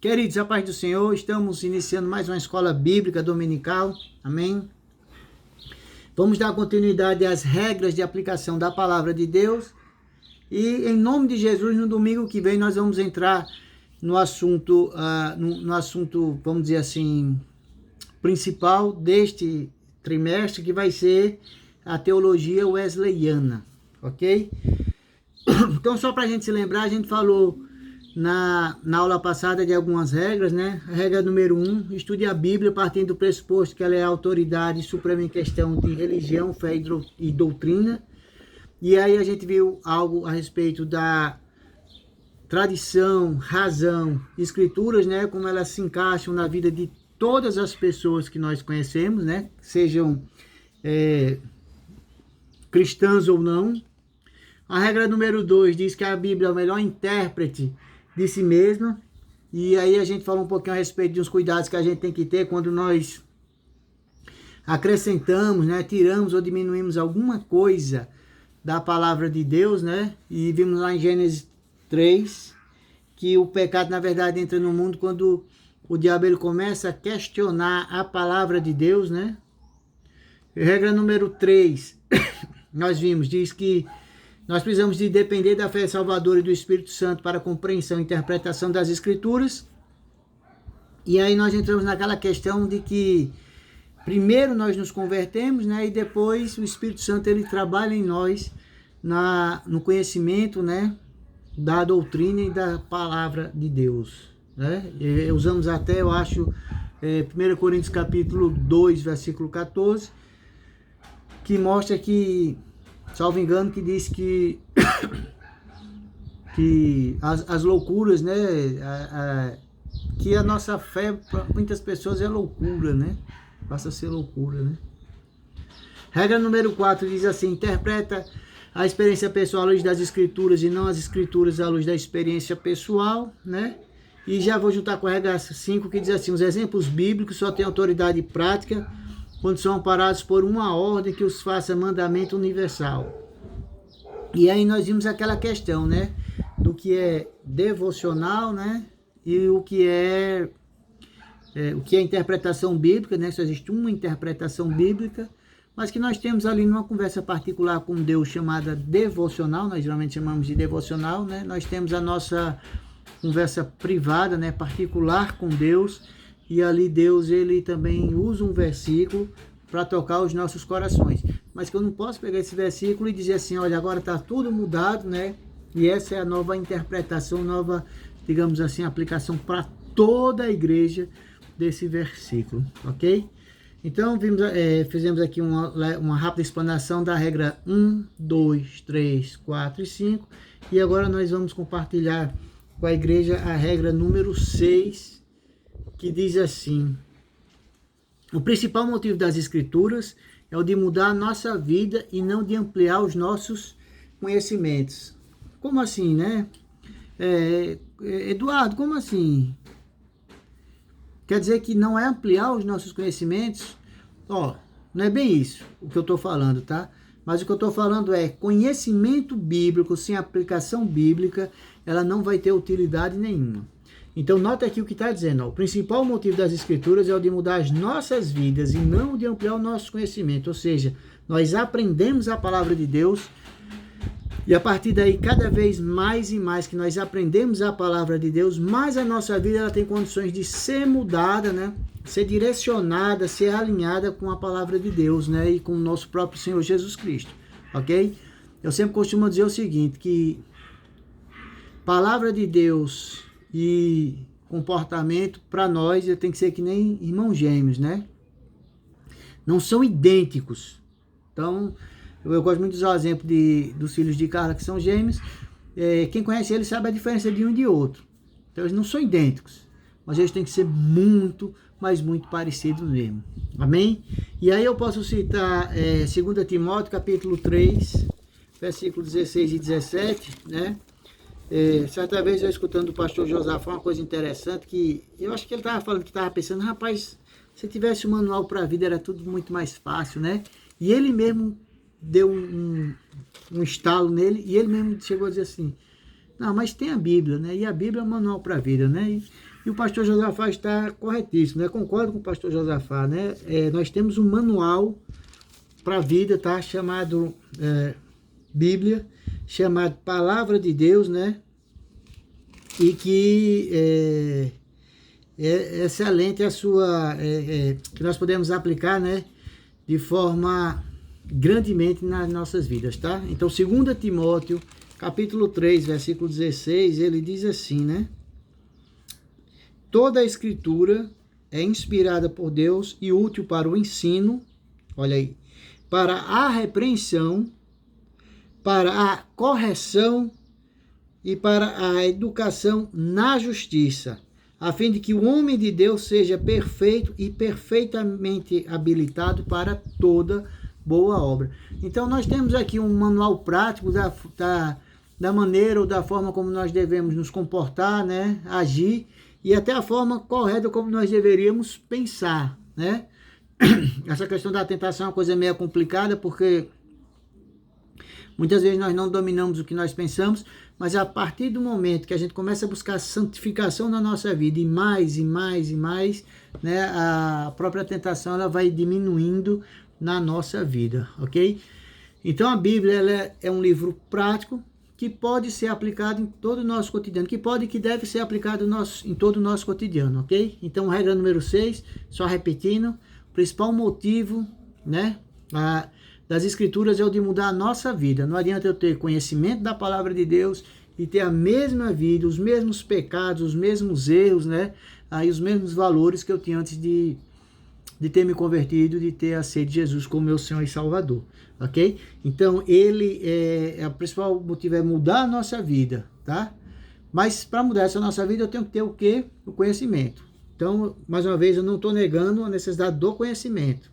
Queridos, a paz do Senhor, estamos iniciando mais uma escola bíblica dominical, amém? Vamos dar continuidade às regras de aplicação da palavra de Deus e em nome de Jesus, no domingo que vem nós vamos entrar no assunto, vamos dizer assim, principal deste trimestre, que vai ser a teologia wesleyana, ok? Então, só para a gente se lembrar, a gente falou na aula passada de algumas regras, né? A regra número 1, estude a Bíblia partindo do pressuposto que ela é a autoridade suprema em questão de religião, fé e doutrina. E aí a gente viu algo a respeito da tradição, razão, escrituras, né? Como elas se encaixam na vida de todas as pessoas que nós conhecemos, né? Sejam cristãs ou não. A regra número 2 diz que a Bíblia é o melhor intérprete de si mesma. E aí a gente fala um pouquinho a respeito de uns cuidados que a gente tem que ter quando nós acrescentamos, né, tiramos ou diminuímos alguma coisa da palavra de Deus, né? E vimos lá em Gênesis 3 que o pecado, na verdade, entra no mundo quando o diabo ele começa a questionar a palavra de Deus, né? E regra número 3, nós vimos, diz que nós precisamos de depender da fé salvadora e do Espírito Santo para a compreensão e interpretação das Escrituras. E aí nós entramos naquela questão de que primeiro nós nos convertemos, né? E depois o Espírito Santo ele trabalha em nós no conhecimento, né? Da doutrina e da palavra de Deus, né? E usamos até, eu acho, 1 Coríntios capítulo 2, versículo 14, que mostra que, salvo engano, que diz que as loucuras, né, que a nossa fé para muitas pessoas é loucura, né, passa a ser loucura, né. Regra número 4 diz assim: interpreta a experiência pessoal à luz das escrituras e não as escrituras à luz da experiência pessoal, né. E já vou juntar com a regra 5, que diz assim: os exemplos bíblicos só têm autoridade prática quando são amparados por uma ordem que os faça mandamento universal. E aí nós vimos aquela questão, né, do que é devocional, né, e o que é interpretação bíblica, né, só existe uma interpretação bíblica, mas que nós temos ali numa conversa particular com Deus chamada devocional, nós geralmente chamamos de devocional, né, nós temos a nossa conversa privada, né, particular com Deus. E ali Deus, ele também usa um versículo para tocar os nossos corações. Mas que eu não posso pegar esse versículo e dizer assim, olha, agora está tudo mudado, né? E essa é a nova interpretação, nova, digamos assim, aplicação para toda a igreja desse versículo, ok? Então, fizemos aqui uma rápida explanação da regra 1, 2, 3, 4 e 5. E agora nós vamos compartilhar com a igreja a regra número 6, que diz assim: o principal motivo das escrituras é o de mudar a nossa vida e não de ampliar os nossos conhecimentos. Como assim, né? Eduardo, como assim? Quer dizer que não é ampliar os nossos conhecimentos? Ó, não é bem isso o que eu estou falando, tá? Mas o que eu estou falando é conhecimento bíblico sem aplicação bíblica, ela não vai ter utilidade nenhuma. Então, nota aqui o que está dizendo. Ó, o principal motivo das escrituras é o de mudar as nossas vidas e não de ampliar o nosso conhecimento. Ou seja, nós aprendemos a palavra de Deus e a partir daí, cada vez mais e mais que nós aprendemos a palavra de Deus, mais a nossa vida ela tem condições de ser mudada, né? Ser direcionada, ser alinhada com a palavra de Deus, né? E com o nosso próprio Senhor Jesus Cristo, ok? Eu sempre costumo dizer o seguinte, que palavra de Deus e comportamento, para nós, tem que ser que nem irmãos gêmeos, né? Não são idênticos. Então, eu gosto muito de usar o exemplo dos filhos de Carla, que são gêmeos. Quem conhece eles sabe a diferença de um e de outro. Então, eles não são idênticos, mas eles têm que ser muito, mas muito parecidos mesmo. Amém? E aí eu posso citar 2 Timóteo, capítulo 3, versículo 16 e 17, né? Certa vez eu escutando o pastor Josafá uma coisa interessante, que eu acho que ele estava falando, que estava pensando, rapaz, se tivesse um manual para a vida era tudo muito mais fácil, né? E ele mesmo deu um estalo nele, e ele mesmo chegou a dizer assim, Não, mas tem a Bíblia, né? E a Bíblia é um manual para a vida, né? E o pastor Josafá está corretíssimo, né? Concordo com o pastor Josafá, né? Nós temos um manual para a vida, tá? Chamado Bíblia, chamado Palavra de Deus, né? E que é excelente a sua... que nós podemos aplicar, né? De forma grandemente nas nossas vidas, tá? Então, 2 Timóteo, capítulo 3, versículo 16, ele diz assim, né? Toda a escritura é inspirada por Deus e útil para o ensino, olha aí, para a repreensão, para a correção e para a educação na justiça, a fim de que o homem de Deus seja perfeito e perfeitamente habilitado para toda boa obra. Então, nós temos aqui um manual prático da maneira ou da forma como nós devemos nos comportar, né, agir, e até a forma correta como nós deveríamos pensar, né? Essa questão da tentação é uma coisa meio complicada, porque muitas vezes nós não dominamos o que nós pensamos, mas a partir do momento que a gente começa a buscar santificação na nossa vida, e mais, né, a própria tentação ela vai diminuindo na nossa vida, ok? Então a Bíblia ela é um livro prático, que pode ser aplicado em todo o nosso cotidiano, que deve ser aplicado em todo o nosso cotidiano, ok? Então, regra número 6, só repetindo, o principal motivo, né, das escrituras é o de mudar a nossa vida. Não adianta eu ter conhecimento da palavra de Deus e ter a mesma vida, os mesmos pecados, os mesmos erros, né, aí os mesmos valores que eu tinha antes de ter me convertido, de ter aceito Jesus como meu Senhor e Salvador, ok? Então, o principal motivo é mudar a nossa vida, tá? Mas, para mudar essa nossa vida, eu tenho que ter o quê? O conhecimento. Então, mais uma vez, eu não estou negando a necessidade do conhecimento,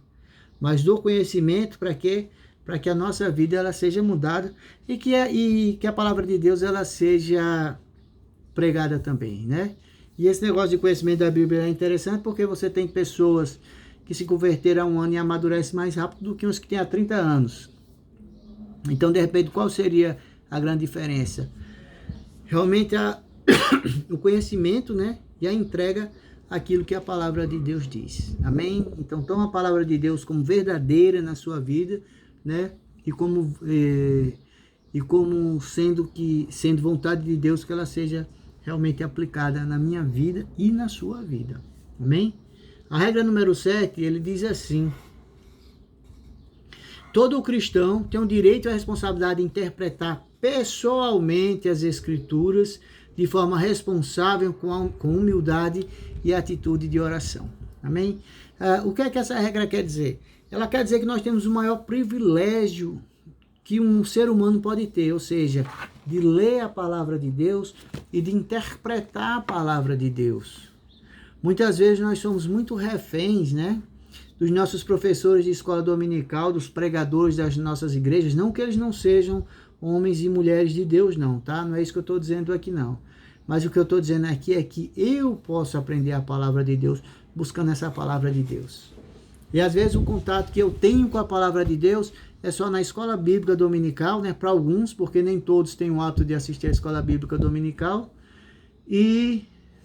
mas do conhecimento para quê? Para que a nossa vida ela seja mudada e que a palavra de Deus ela seja pregada também, né? E esse negócio de conhecimento da Bíblia é interessante porque você tem pessoas que se converteram há um ano e amadurecem mais rápido do que uns que têm há 30 anos. Então, de repente, qual seria a grande diferença? Realmente, o conhecimento, né? E a entrega àquilo que a palavra de Deus diz. Amém? Então, toma a palavra de Deus como verdadeira na sua vida, né? E como sendo vontade de Deus que ela seja realmente aplicada na minha vida e na sua vida. Amém? A regra número 7, ele diz assim: todo cristão tem o direito e a responsabilidade de interpretar pessoalmente as Escrituras de forma responsável, com humildade e atitude de oração. Amém? O que é que essa regra quer dizer? Ela quer dizer que nós temos o maior privilégio que um ser humano pode ter, ou seja, de ler a palavra de Deus e de interpretar a palavra de Deus. Muitas vezes nós somos muito reféns, né, dos nossos professores de escola dominical, dos pregadores das nossas igrejas, não que eles não sejam homens e mulheres de Deus, não, tá? Não é isso que eu estou dizendo aqui, não. Mas o que eu estou dizendo aqui é que eu posso aprender a palavra de Deus buscando essa palavra de Deus. E às vezes o contato que eu tenho com a palavra de Deus é só na escola bíblica dominical, né, para alguns, porque nem todos têm o hábito de assistir à escola bíblica dominical, e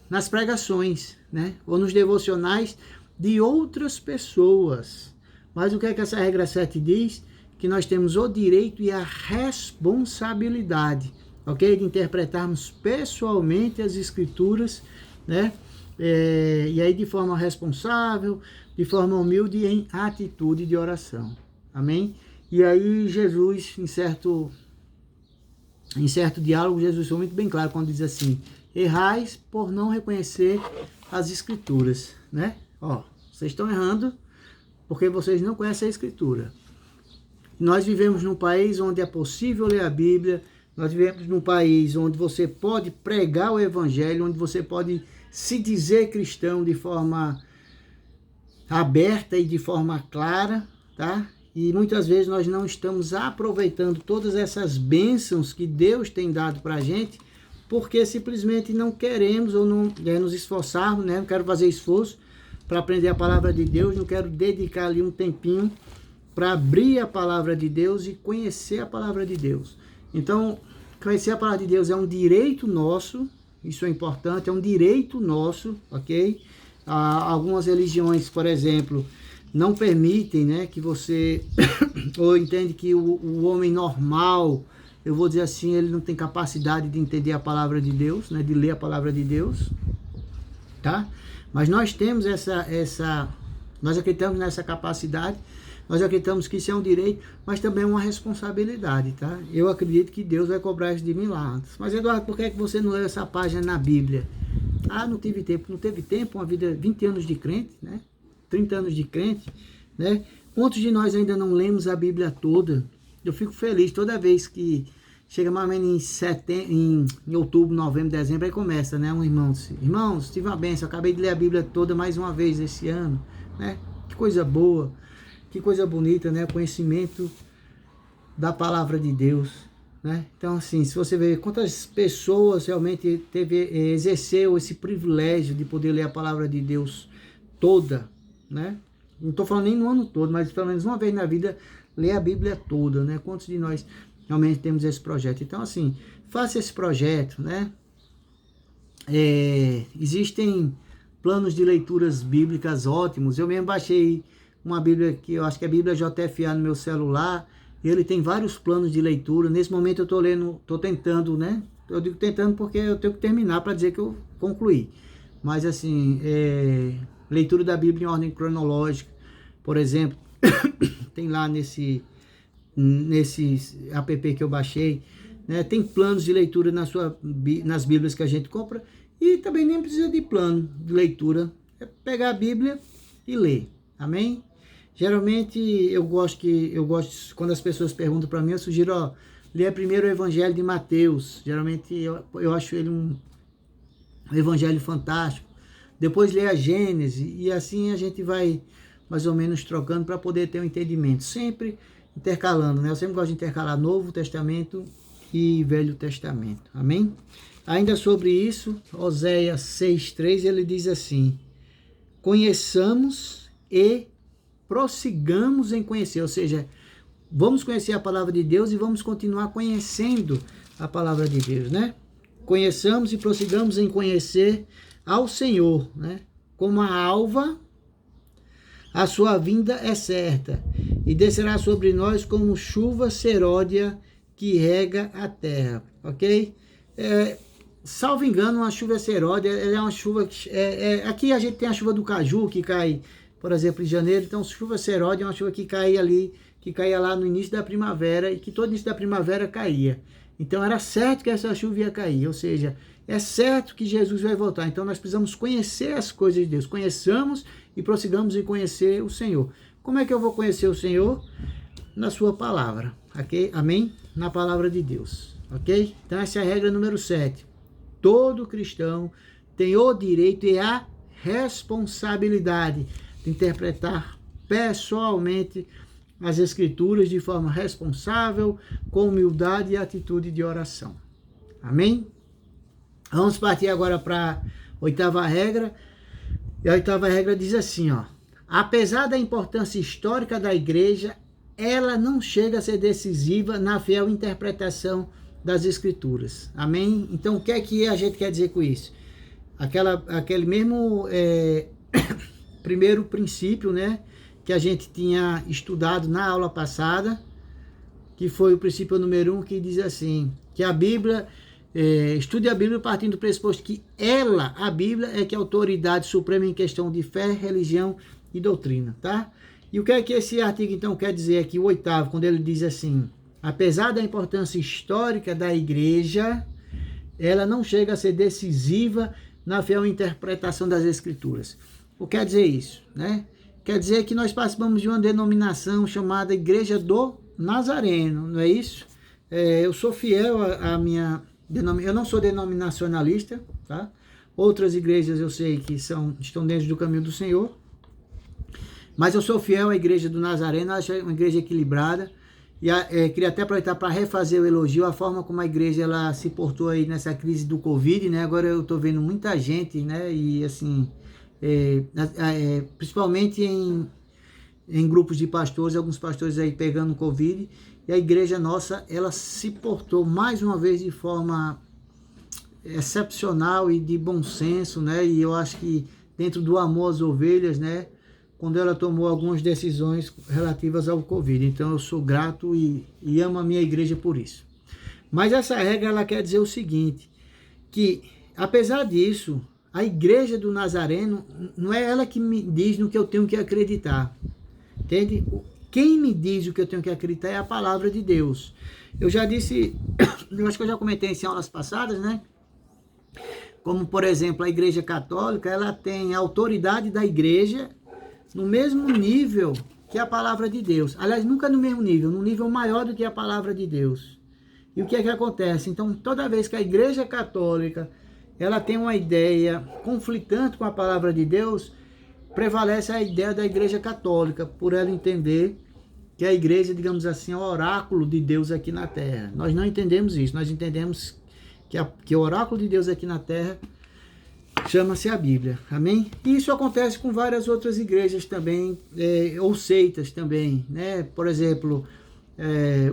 nas pregações, né, ou nos devocionais de outras pessoas. Mas o que é que essa regra 7 diz? Que nós temos o direito e a responsabilidade, ok? De interpretarmos pessoalmente as Escrituras, né? E aí de forma responsável, de forma humilde e em atitude de oração. Amém? E aí Jesus, em certo diálogo, Jesus foi muito bem claro quando diz assim: errais por não reconhecer as Escrituras, né? Ó, vocês estão errando porque vocês não conhecem a Escritura. Nós vivemos num país onde é possível ler a Bíblia, nós vivemos num país onde você pode pregar o Evangelho, onde você pode se dizer cristão de forma aberta e de forma clara, tá? E muitas vezes nós não estamos aproveitando todas essas bênçãos que Deus tem dado para a gente, porque simplesmente não queremos ou não nos esforçarmos, né? Não quero fazer esforço para aprender a palavra de Deus, não quero dedicar ali um tempinho para abrir a palavra de Deus e conhecer a palavra de Deus. Então, Conhecer a palavra de Deus é um direito nosso, isso é importante, é um direito nosso, ok? Algumas religiões, por exemplo, não permitem, né, que você, ou entende que o homem normal, eu vou dizer assim, ele não tem capacidade de entender a palavra de Deus, né, de ler a palavra de Deus, tá? Mas nós temos nós acreditamos nessa capacidade, nós acreditamos que isso é um direito, mas também é uma responsabilidade, tá? Eu acredito que Deus vai cobrar isso de mim lá. Mas, Eduardo, por que você não leu essa página na Bíblia? Ah, não tive tempo. Não teve tempo, uma vida, 20 anos de crente, né? 30 anos de crente, né? Quantos de nós ainda não lemos a Bíblia toda? Eu fico feliz toda vez que chega mais ou menos em outubro, novembro, dezembro, aí começa, né? Um irmão disse, irmãos, tive uma bênção, acabei de ler a Bíblia toda mais uma vez esse ano, né? Que coisa boa. Que coisa bonita, né? O conhecimento da palavra de Deus, né? Então, assim, se você ver quantas pessoas realmente exerceu esse privilégio de poder ler a palavra de Deus toda, né? Não estou falando nem no ano todo, mas pelo menos uma vez na vida, ler a Bíblia toda, né? Quantos de nós realmente temos esse projeto? Então, assim, faça esse projeto, né? Existem planos de leituras bíblicas ótimos. Eu mesmo baixei uma Bíblia que eu acho que é a Bíblia JFA no meu celular, e ele tem vários planos de leitura. Nesse momento eu estou lendo, estou tentando, né? Eu digo tentando porque eu tenho que terminar para dizer que eu concluí. Mas assim, leitura da Bíblia em ordem cronológica, por exemplo, tem lá nesse app que eu baixei, né? Tem planos de leitura nas Bíblias que a gente compra, e também nem precisa de plano de leitura, é pegar a Bíblia e ler, amém? Geralmente eu gosto, quando as pessoas perguntam para mim, eu sugiro, ler primeiro o Evangelho de Mateus. Geralmente eu acho ele um evangelho fantástico. Depois ler a Gênesis, e assim a gente vai mais ou menos trocando para poder ter um entendimento, sempre intercalando, né? Eu sempre gosto de intercalar Novo Testamento e Velho Testamento, amém? Ainda sobre isso, Oséias 6:3, ele diz assim: conheçamos e prossigamos em conhecer, ou seja, vamos conhecer a palavra de Deus e vamos continuar conhecendo a palavra de Deus, né? Conheçamos e prossigamos em conhecer ao Senhor, né? Como a alva, a sua vinda é certa, e descerá sobre nós como chuva seródia que rega a terra, ok? Salvo engano, uma chuva seródia, ela é uma chuva que... aqui a gente tem a chuva do caju, que cai, por exemplo, em janeiro. Então, chuva seródia é uma chuva que caía lá no início da primavera, e que todo início da primavera caía. Então, era certo que essa chuva ia cair, ou seja, é certo que Jesus vai voltar. Então, nós precisamos conhecer as coisas de Deus. Conheçamos e prossigamos em conhecer o Senhor. Como é que eu vou conhecer o Senhor? Na sua palavra, ok? Amém? Na palavra de Deus, ok? Então, essa é a regra número 7. Todo cristão tem o direito e a responsabilidade de interpretar pessoalmente as Escrituras de forma responsável, com humildade e atitude de oração. Amém? Vamos partir agora para a 8ª regra. E a 8ª regra diz assim, apesar da importância histórica da igreja, ela não chega a ser decisiva na fiel interpretação das Escrituras. Amém? Então, o que é que a gente quer dizer com isso? Aquele mesmo primeiro princípio, né, que a gente tinha estudado na aula passada, que foi o princípio número 1, que diz assim, que a Bíblia, estude a Bíblia partindo do pressuposto que a Bíblia, é que é a autoridade suprema em questão de fé, religião e doutrina, tá? E o que é que esse artigo, então, quer dizer aqui, o 8º, quando ele diz assim, apesar da importância histórica da igreja, ela não chega a ser decisiva na fiel interpretação das Escrituras. O que quer dizer isso, né? Quer dizer que nós participamos de uma denominação chamada Igreja do Nazareno, não é isso? Eu sou fiel à minha denominação, eu não sou denominacionalista, tá? Outras igrejas eu sei que estão dentro do caminho do Senhor, mas eu sou fiel à Igreja do Nazareno, acho uma igreja equilibrada. E queria até aproveitar para refazer o elogio, a forma como a igreja ela se portou aí nessa crise do Covid, né? Agora eu estou vendo muita gente, né? E assim, principalmente em grupos de pastores, alguns pastores aí pegando Covid, e a igreja nossa, ela se portou mais uma vez de forma excepcional e de bom senso, né? E eu acho que dentro do amor às ovelhas, né? Quando ela tomou algumas decisões relativas ao Covid. Então eu sou grato e amo a minha igreja por isso. Mas essa regra, ela quer dizer o seguinte, que apesar disso, a igreja do Nazareno, não é ela que me diz no que eu tenho que acreditar, entende? Quem me diz o que eu tenho que acreditar é a palavra de Deus. Eu já disse, eu acho que eu já comentei isso em aulas passadas, né? Como, por exemplo, a igreja católica, ela tem a autoridade da igreja no mesmo nível que a palavra de Deus. Aliás, nunca no mesmo nível, num nível maior do que a palavra de Deus. E o que é que acontece? Então, toda vez que a igreja católica, ela tem uma ideia conflitante com a palavra de Deus, prevalece a ideia da igreja católica, por ela entender que a igreja, digamos assim, é o oráculo de Deus aqui na terra. Nós não entendemos isso, nós entendemos que o oráculo de Deus aqui na terra chama-se a Bíblia, amém? E isso acontece com várias outras igrejas também, ou seitas também, né? Por exemplo,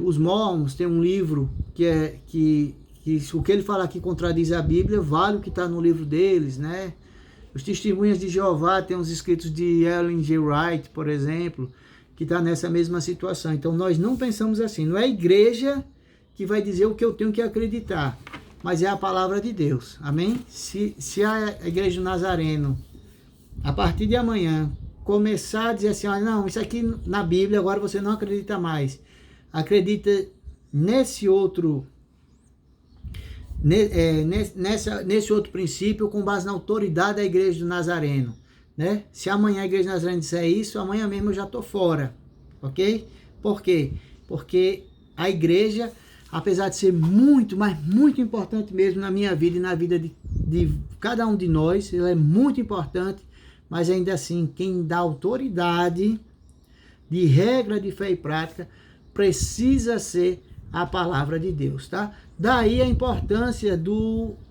os Mormons têm um livro que o que ele fala aqui contradiz a Bíblia, vale o que está no livro deles, né? Os Testemunhas de Jeová têm os escritos de Ellen G. White, por exemplo, que está nessa mesma situação. Então nós não pensamos assim, não é a igreja que vai dizer o que eu tenho que acreditar, mas é a palavra de Deus, amém? Se a igreja do Nazareno, a partir de amanhã, começar a dizer assim, não, isso aqui na Bíblia agora você não acredita mais, acredita nesse outro princípio com base na autoridade da igreja do Nazareno, né? Se amanhã a igreja do Nazareno disser isso, amanhã mesmo eu já estou fora, ok? Por quê? Porque a igreja, apesar de ser muito, mas muito importante mesmo na minha vida e na vida de cada um de nós, ela é muito importante, mas ainda assim, quem dá autoridade de regra de fé e prática precisa ser a palavra de Deus, tá? Daí a importância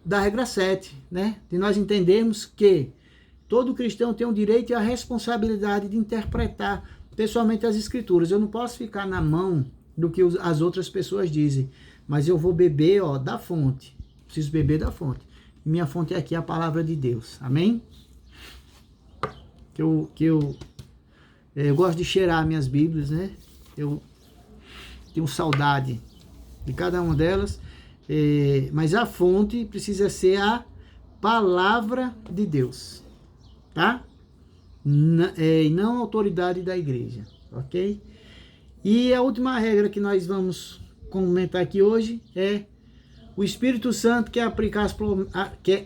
da regra 7, né? De nós entendermos que todo cristão tem o direito e a responsabilidade de interpretar pessoalmente as escrituras. Eu não posso ficar na mão do que as outras pessoas dizem, mas eu vou beber da fonte. Preciso beber da fonte. E minha fonte é aqui a palavra de Deus. Amém? Eu gosto de cheirar minhas Bíblias, né? Eu tenho saudade de cada uma delas, mas a fonte precisa ser a palavra de Deus, tá? E não a autoridade da igreja, ok? E a última regra que nós vamos comentar aqui hoje é o Espírito Santo quer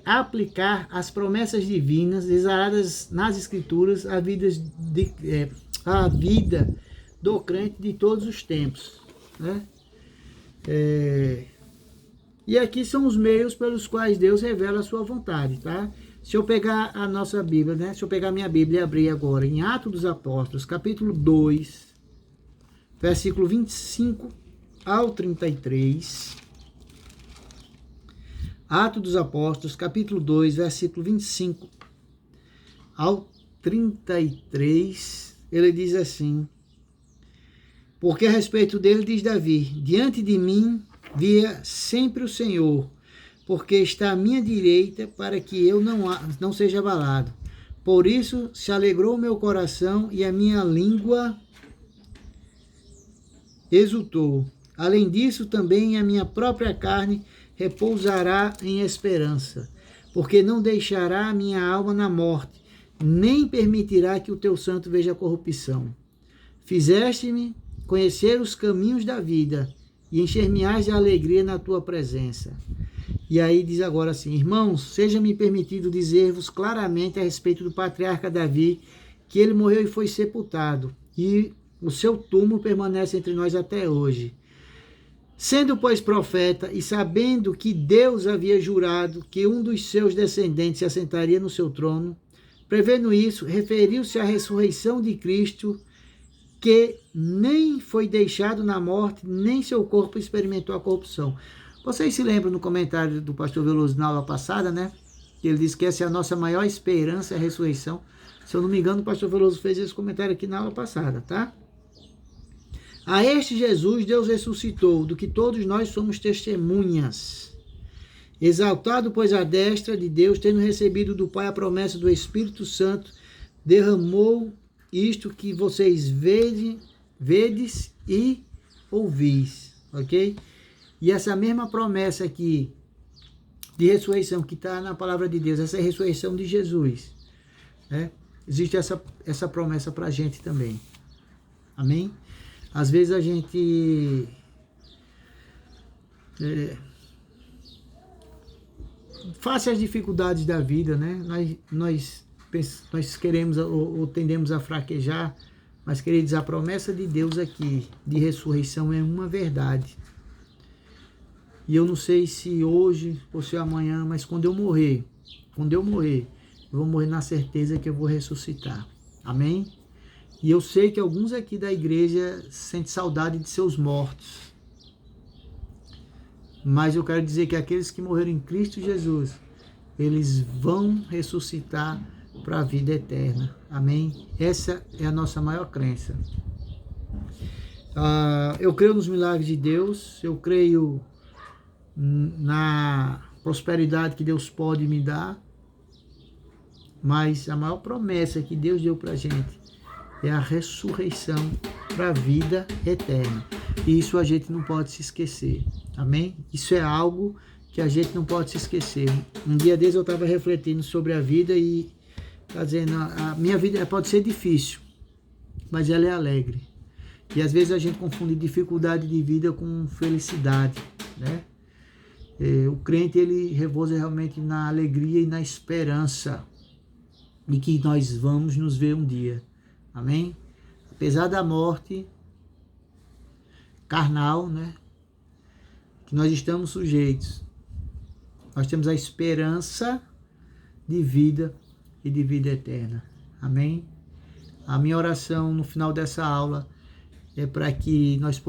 aplicar as promessas divinas exaladas nas Escrituras à vida do crente de todos os tempos, né? E aqui são os meios pelos quais Deus revela a sua vontade, tá? Se eu pegar a nossa Bíblia, né? Se eu pegar a minha Bíblia e abrir agora em Atos dos Apóstolos, capítulo 2, versículo 25 ao 33. Atos dos Apóstolos, capítulo 2, versículo 25 ao 33, ele diz assim: porque a respeito dele diz Davi, diante de mim via sempre o Senhor, porque está à minha direita para que eu não seja abalado. Por isso se alegrou o meu coração e a minha língua exultou. Além disso, também a minha própria carne repousará em esperança, porque não deixará a minha alma na morte, nem permitirá que o teu santo veja corrupção. Fizeste-me conhecer os caminhos da vida, e encher-me-ás de alegria na tua presença. E aí diz agora assim: irmãos, seja-me permitido dizer-vos claramente a respeito do patriarca Davi, que ele morreu e foi sepultado, e o seu túmulo permanece entre nós até hoje. Sendo, pois, profeta, e sabendo que Deus havia jurado que um dos seus descendentes se assentaria no seu trono, prevendo isso, referiu-se à ressurreição de Cristo, que nem foi deixado na morte, nem seu corpo experimentou a corrupção. Vocês se lembram no comentário do pastor Veloso na aula passada, né? Que ele disse que essa é a nossa maior esperança, a ressurreição. Se eu não me engano, o pastor Veloso fez esse comentário aqui na aula passada, tá? A este Jesus Deus ressuscitou, do que todos nós somos testemunhas. Exaltado, pois, à destra de Deus, tendo recebido do Pai a promessa do Espírito Santo, derramou isto que vocês vedes e ouvis, ok? E essa mesma promessa aqui de ressurreição que está na palavra de Deus, essa ressurreição de Jesus, né? Existe essa promessa para a gente também. Amém? Às vezes a gente face às dificuldades da vida, né? Nós queremos ou tendemos a fraquejar, mas, queridos, a promessa de Deus aqui de ressurreição é uma verdade. E eu não sei se hoje ou se amanhã, mas quando eu morrer, eu vou morrer na certeza que eu vou ressuscitar. Amém? E eu sei que alguns aqui da igreja sentem saudade de seus mortos. Mas eu quero dizer que aqueles que morreram em Cristo Jesus, eles vão ressuscitar para a vida eterna. Amém? Essa é a nossa maior crença. Eu creio nos milagres de Deus, eu creio na prosperidade que Deus pode me dar, mas a maior promessa que Deus deu para a gente é a ressurreição para a vida eterna. E isso a gente não pode se esquecer. Amém? Isso é algo que a gente não pode se esquecer. Um dia desses eu estava refletindo sobre a vida e está dizendo, a minha vida pode ser difícil, mas ela é alegre. E às vezes a gente confunde dificuldade de vida com felicidade, né? O crente, ele repousa realmente na alegria e na esperança de que nós vamos nos ver um dia. Amém? Apesar da morte carnal, né, que nós estamos sujeitos, nós temos a esperança de vida e de vida eterna. Amém? A minha oração no final dessa aula é para que nós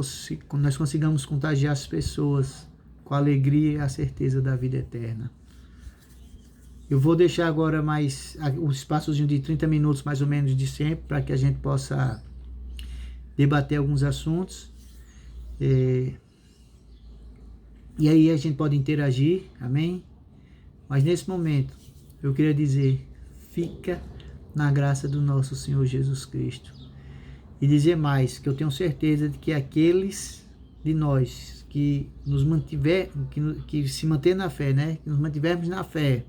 consigamos contagiar as pessoas com a alegria e a certeza da vida eterna. Eu vou deixar agora mais um espaçozinho de 30 minutos, mais ou menos, de sempre, para que a gente possa debater alguns assuntos. E aí a gente pode interagir, amém? Mas nesse momento, eu queria dizer, fica na graça do nosso Senhor Jesus Cristo. E dizer mais, que eu tenho certeza de que aqueles de nós que nos que se manter na fé, né? Que nos mantivermos na fé,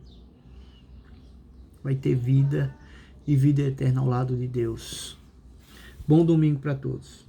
vai ter vida e vida eterna ao lado de Deus. Bom domingo para todos.